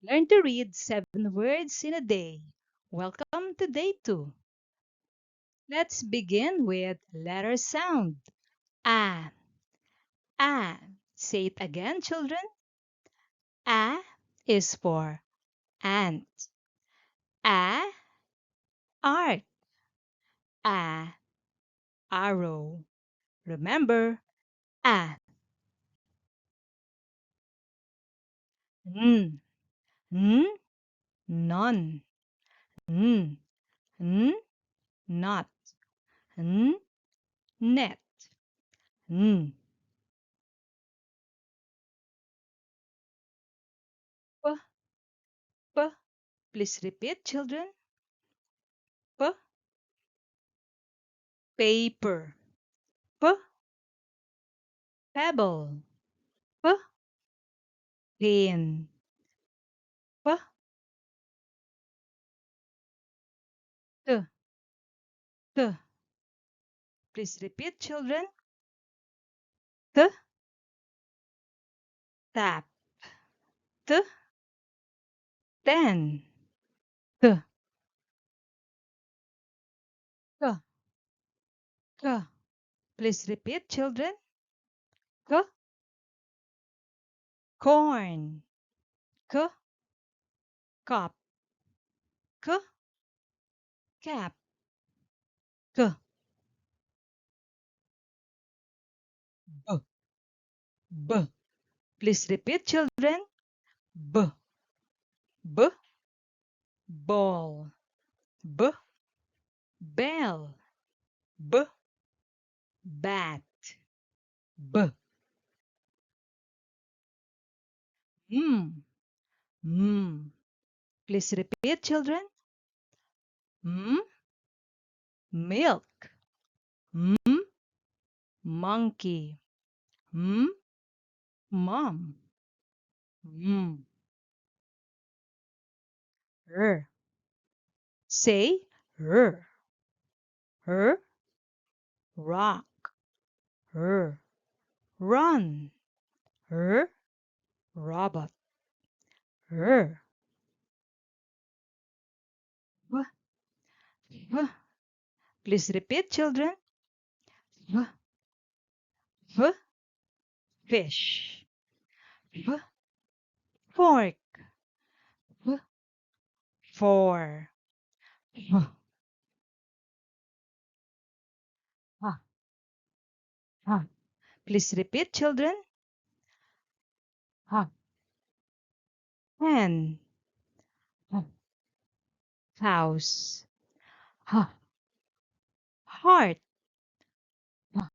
Learn to read 7 words in a day. Welcome to day 2. Let's begin with letter sound. A. A. Say it again, children. A is for ant. A. Art. A. Arrow. Remember, A. N. N. None. N. N. Not. N. Net. N. P. P. Please repeat, children. P. Paper. P. Pebble. P. Pen. P. T. T. Please repeat, children. T. Tap. T. Ten. T. T. T. Please repeat, children. K. Corn. K. Cup. K. Cap. K. B. B. Please repeat, children. B. B. Ball. B. Bell. B. Bat. B. Mm. Mm. Please repeat, children. Mm. Milk. Mm. Monkey. Mm. Mom. Mm. R. Say R. R. Rock. R. Run. R. Robot. R. W. W. Please repeat, children. W. W. Fish. W. Fork. W. Four. W. Ha. Ha. Please repeat, children. Ha. Hen. Ha. House. Ha. Heart. Ha.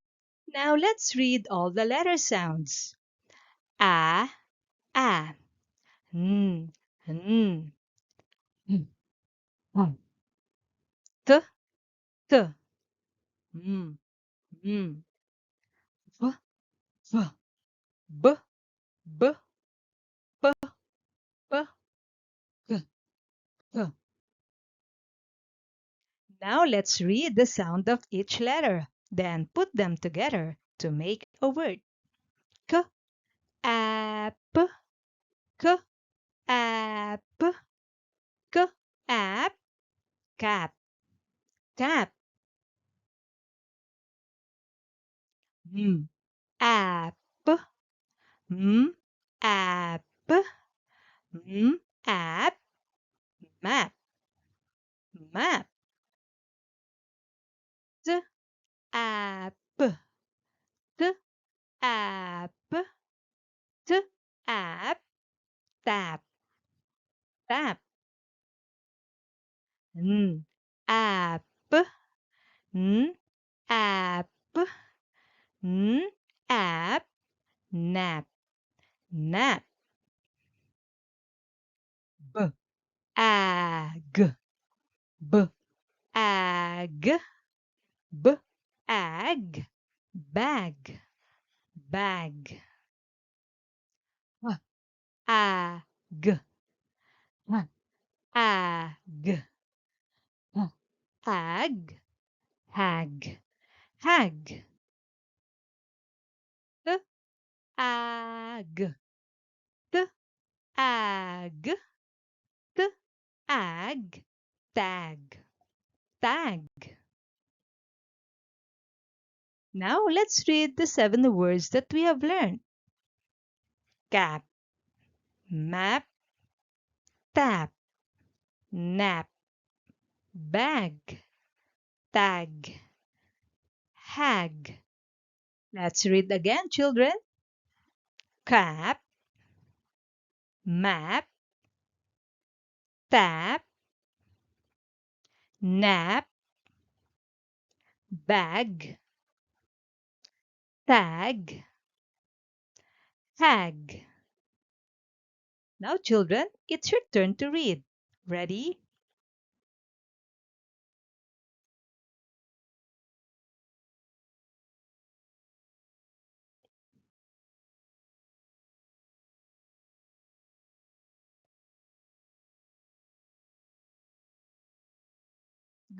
Now let's read all the letter sounds. A. A. N. N. Mm, mm. T. T. Mm. Mm. V. V. B. B. P. P. K. K. Now let's read the sound of each letter, then put them together to make a word. K. App. K. App. K. App. Cap. Cap. M. App. M. App. M. App. Map. Map. T. App. T. App. T. App. Tap. Tap. N. App. N. App. N. App. Nap. Nap. B. Ag. B. Ag. B. Ag. Bag. Bag. Ag. Ag. Ag. Hag. Hag. T. Ag. T. Ag. ag, tag, tag. Now let's read the 7 words that we have learned. Cap, map, tap, nap, bag, tag, hag. Let's read again, children. Cap, map, tap, nap, bag, tag, hag. Now, children, it's your turn to read. Ready?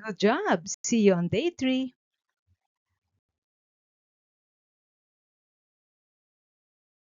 Good job. See you on day 3.